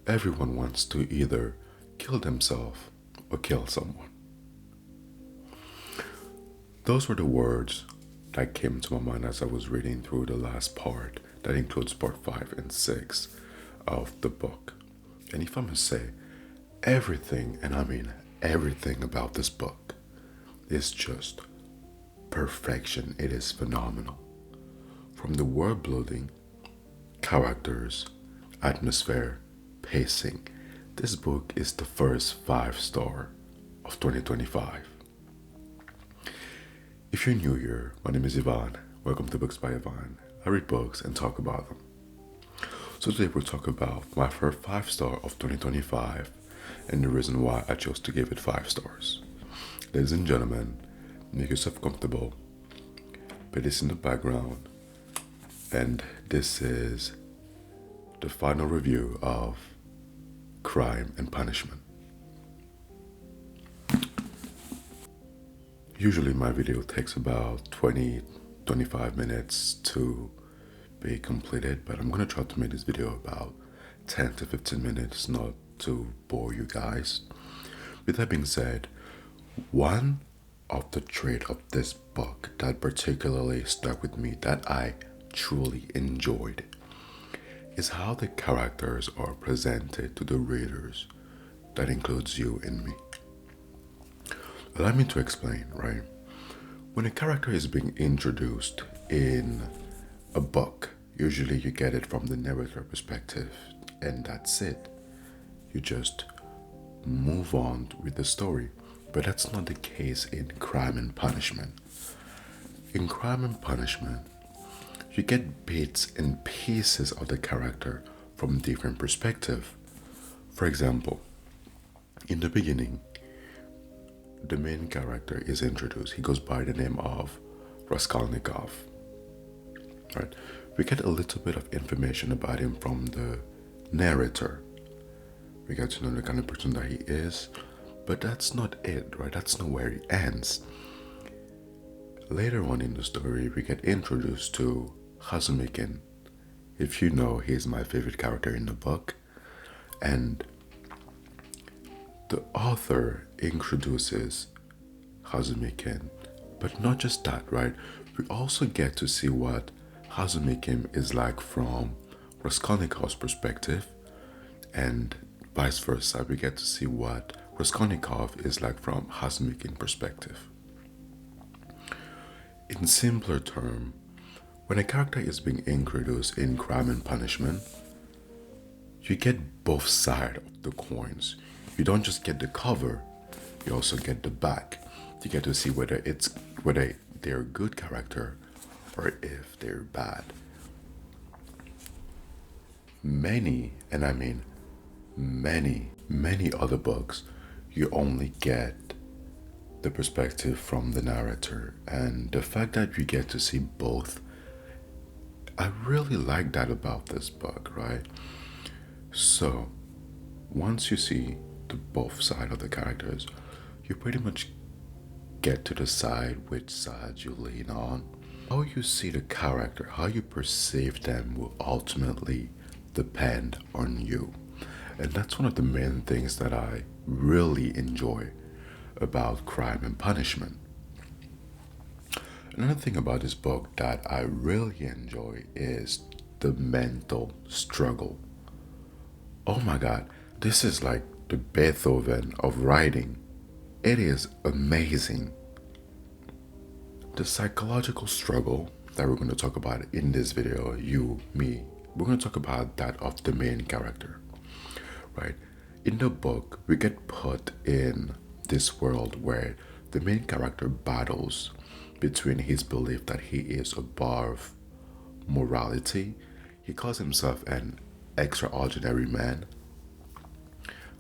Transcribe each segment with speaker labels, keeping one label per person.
Speaker 1: Everyone wants to either kill themselves or kill someone. Those were the words that came to my mind as I was reading through the last part, that includes part 5 and 6 of the book. And if I must say, everything, and I mean everything about this book, is just perfection. It is phenomenal. From the world building, characters, atmosphere, pacing, this book is the first 5 star of 2025. If you're new here, my name is Ivan. Welcome to Books by Ivan. I read books and talk about them. So today we'll talk about my first 5 star of 2025 and the reason why I chose to give it 5 stars. Ladies and gentlemen, make yourself comfortable, put this in the background, and this is the final review of Crime and Punishment. Usually my video takes about 20-25 minutes to be completed, but I'm gonna try to make this video about 10 to 15 minutes, not to bore you guys. With that being said, one of the traits of this book that particularly stuck with me, that I truly enjoyed, is how the characters are presented to the readers. That includes you and me. Allow me to explain, right? When a character is being introduced in a book, usually you get it from the narrator perspective, and that's it. You just move on with the story. But that's not the case in Crime and Punishment. In Crime and Punishment, you get bits and pieces of the character from different perspectives. For example, in the beginning, the main character is introduced. He goes by the name of Raskolnikov. Right? We get a little bit of information about him from the narrator. We get to know the kind of person that he is, but that's not it, right? That's not where it ends. Later on in the story, we get introduced to Hazumikin. If you know, he's my favorite character in the book. And the author introduces Hazumikin. But not just that, right? We also get to see what Hazumikin is like from Raskolnikov's perspective, and vice versa. We get to see what Raskolnikov is like from Hazumikin's perspective. In simpler terms, when a character is being introduced in Crime and Punishment, you get both sides of the coins. You don't just get the cover, you also get the back. You get to see whether they're a good character or if they're bad. Many, and I mean many other books, you only get the perspective from the narrator, and the fact that you get to see both, I really like that about this book, right? So once you see the both side of the characters, you pretty much get to decide which side you lean on. How you see the character, how you perceive them will ultimately depend on you. And that's one of the main things that I really enjoy about Crime and Punishment. Another thing about this book that I really enjoy is the mental struggle. Oh my god, this is like the Beethoven of writing. It is amazing. The psychological struggle that we're going to talk about in this video, you, me, we're going to talk about that of the main character, right? In the book, we get put in this world where the main character battles between his belief that he is above morality. He calls himself an extraordinary man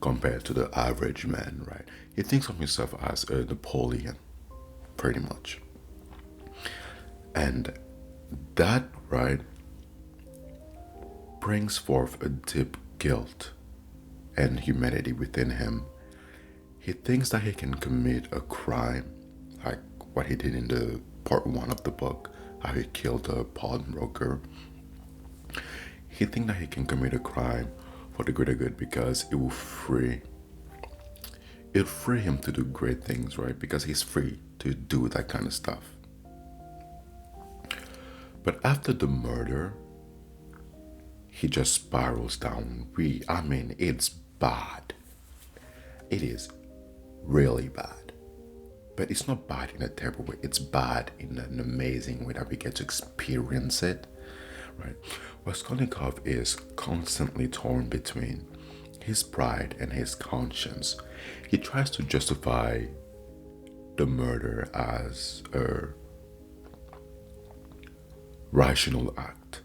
Speaker 1: compared to the average man, right? He thinks of himself as a Napoleon, pretty much. And that, right, brings forth a deep guilt and humanity within him. He thinks that he can commit a crime, like what he did in the part 1 of the book, how he killed a pawnbroker. He thinks that he can commit a crime for the greater good, because it'll free him to do great things, right? Because he's free to do that kind of stuff. But after the murder, he just spirals down. It's bad. It is really bad. But it's not bad in a terrible way. It's bad in an amazing way that we get to experience it, right? Raskolnikov is constantly torn between his pride and his conscience. He tries to justify the murder as a rational act,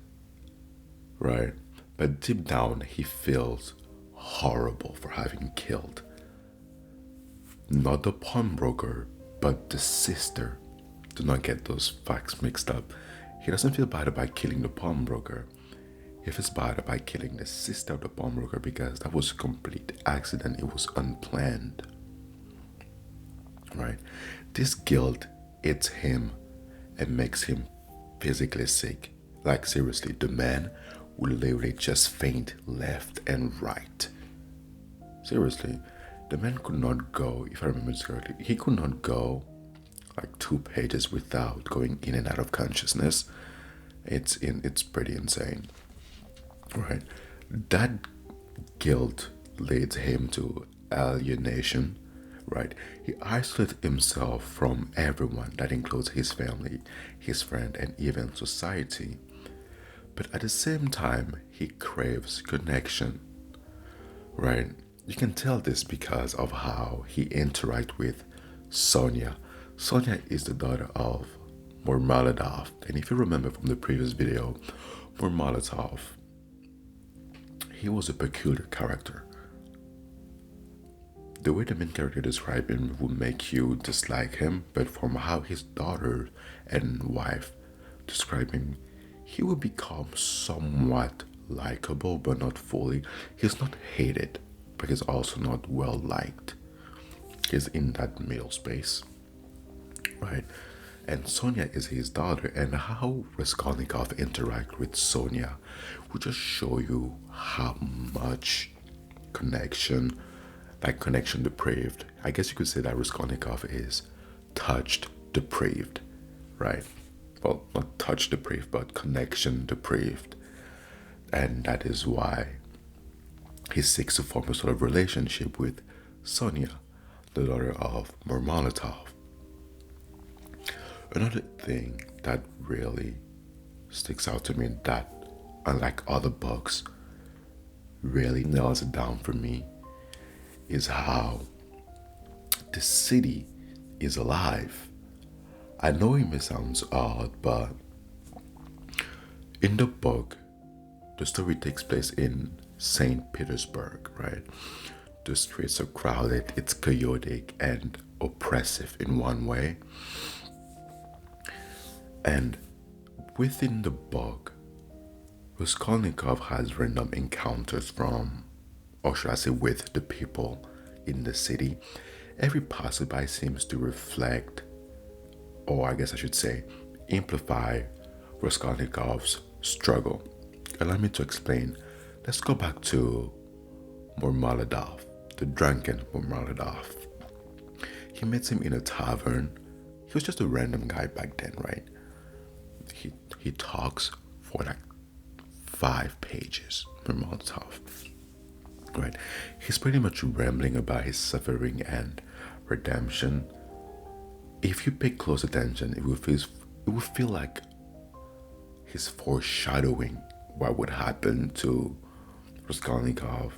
Speaker 1: right? But deep down, he feels horrible for having killed not the pawnbroker, but the sister. Do not get those facts mixed up. He doesn't feel bad about killing the pawnbroker. He feels bad about killing the sister of the pawnbroker because that was a complete accident. It was unplanned, right? This guilt eats him and makes him physically sick. Like seriously, the man will literally just faint left and right. Seriously, the man could not go, if I remember correctly, he could not go like 2 pages without going in and out of consciousness. It's pretty insane, right? That guilt leads him to alienation, right? He isolates himself from everyone. That includes his family, his friend, and even society. But at the same time, he craves connection, right? You can tell this because of how he interacts with Sonia. Sonia is the daughter of Murmaladov. And if you remember from the previous video, Murmaladov, he was a peculiar character. The way the main character described him would make you dislike him, but from how his daughter and wife describe him, he will become somewhat likable, but not fully. He's not hated, but he's also not well liked. He's in that middle space, right? And Sonia is his daughter, and how Raskolnikov interacts with Sonia will just show you how much connection, like connection depraved. I guess you could say that Raskolnikov is touched depraved, right? Well, not touch depraved, but connection depraved. And that is why he seeks to form a sort of relationship with Sonia, the daughter of Murmaladov. Another thing that really sticks out to me that, unlike other books, really nails it down for me is how the city is alive. I know it may sound odd, but in the book, the story takes place in St. Petersburg, right? The streets are crowded, it's chaotic and oppressive in one way. And within the book, Raskolnikov has random encounters from, or should I say, with the people in the city. Every passerby seems to reflect, or I guess I should say, amplify Raskolnikov's struggle. Allow me to explain. Let's go back to Murmaladov, the drunken Murmaladov. He met him in a tavern. He was just a random guy back then, right? He talks for like 5 pages, Murmaladov, right? He's pretty much rambling about his suffering and redemption. If you pay close attention, it will feel like he's foreshadowing what would happen to Raskolnikov.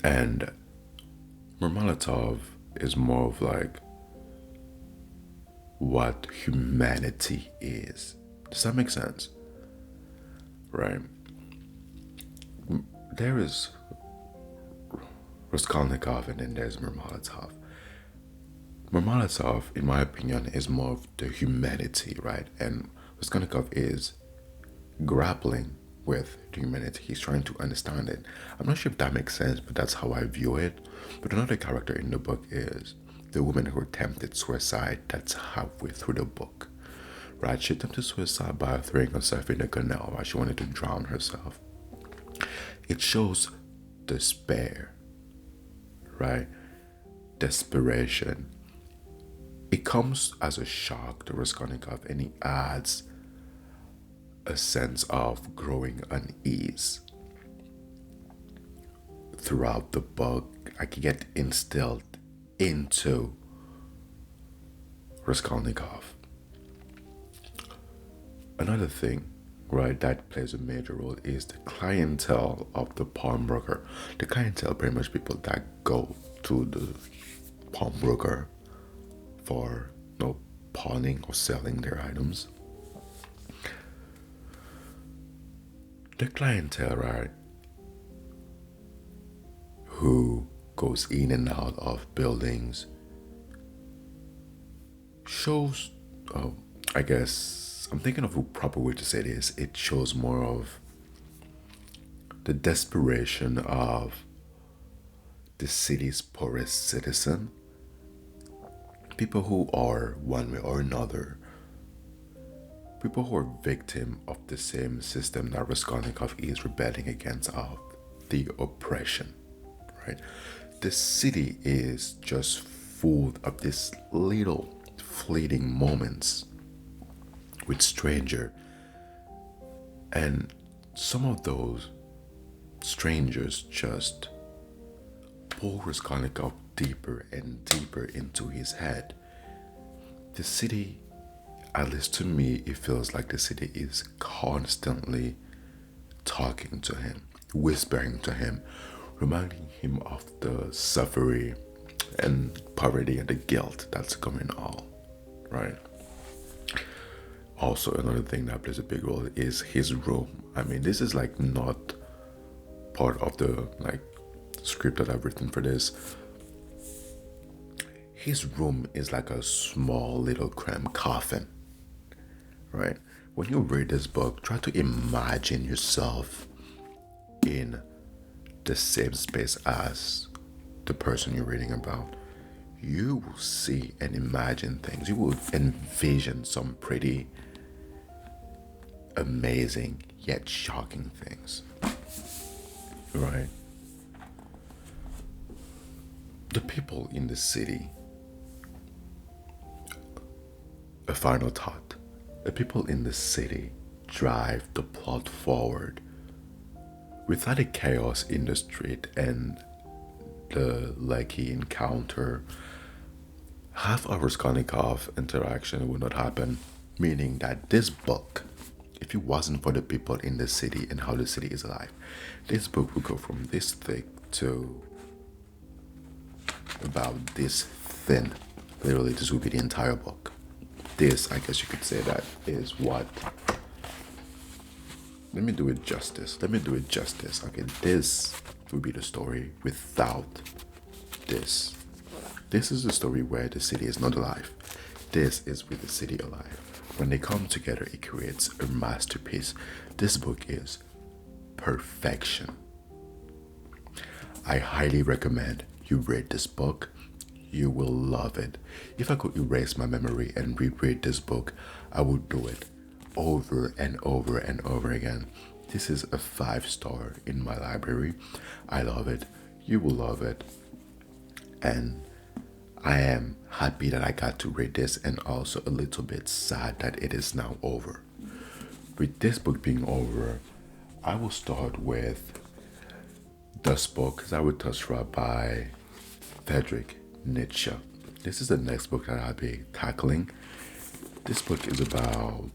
Speaker 1: And Murmaladov is more of like what humanity is. Does that make sense? Right? There is Raskolnikov and then there's Murmaladov. Murmaladov, in my opinion, is more of the humanity, right? And Raskolnikov is grappling with the humanity. He's trying to understand it. I'm not sure if that makes sense, but that's how I view it. But another character in the book is the woman who attempted suicide. That's halfway through the book, right? She attempted suicide by throwing herself in the canal while she wanted to drown herself. It shows despair, right? Desperation. It comes as a shock to Raskolnikov, and it adds a sense of growing unease throughout the book. I can get instilled into Raskolnikov. Another thing, right, that plays a major role is the clientele of the pawnbroker. The clientele, pretty much people that go to the pawnbroker for pawning or selling their items. The clientele, right, who goes in and out of buildings shows, I guess, I'm thinking of a proper way to say this. It shows more of the desperation of the city's poorest citizen. People who are one way or another, people who are victim of the same system that Raskolnikov is rebelling against, of the oppression, right? The city is just full of these little fleeting moments with stranger, and some of those strangers just pull Raskolnikov deeper and deeper into his head. The city, at least to me, it feels like the city is constantly talking to him, whispering to him, reminding him of the suffering and poverty and the guilt that's coming on, right? Also, another thing that plays a big role is his room. I mean, this is like not part of the script that I've written for this. His room is like a small little cramped coffin, right? When you read this book, try to imagine yourself in the same space as the person you're reading about. You will see and imagine things. You will envision some pretty amazing yet shocking things, right? The people in the city, a final thought, the people in the city drive the plot forward. Without the chaos in the street and the Lecky encounter, half of Raskolnikov interaction would not happen, meaning that this book, if it wasn't for the people in the city and how the city is alive, this book would go from this thick to about this thin. Literally, this would be the entire book. This, I guess you could say, that is what. Let me do it justice. Okay, this would be the story without this. This is the story where the city is not alive. This is with the city alive. When they come together, it creates a masterpiece. This book is perfection. I highly recommend you read this book. You will love it. If I could erase my memory and reread this book, I would do it over and over and over again. This is a 5-star in my library. I love it. You will love it. And I am happy that I got to read this, and also a little bit sad that it is now over. With this book being over, I will start with Das Book Zarathustra by Friedrich Nietzsche. This is the next book that I'll be tackling. This book is about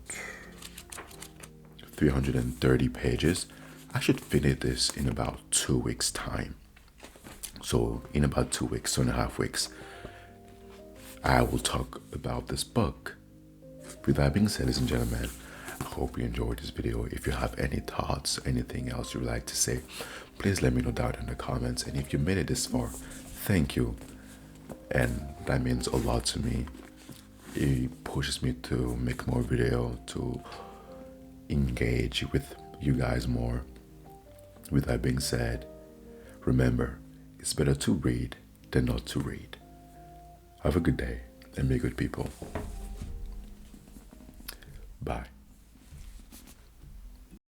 Speaker 1: 330 pages. I should finish this in about 2 weeks' time. So in about 2 weeks, 2.5 weeks, I will talk about this book. With that being said, ladies and gentlemen, I hope you enjoyed this video. If you have any thoughts, anything else you'd like to say, please let me know down in the comments. And if you made it this far, thank you. And that means a lot to me. It pushes me to make more video, to engage with you guys more. With that being said, remember, it's better to read than not to read. Have a good day and be good people. Bye.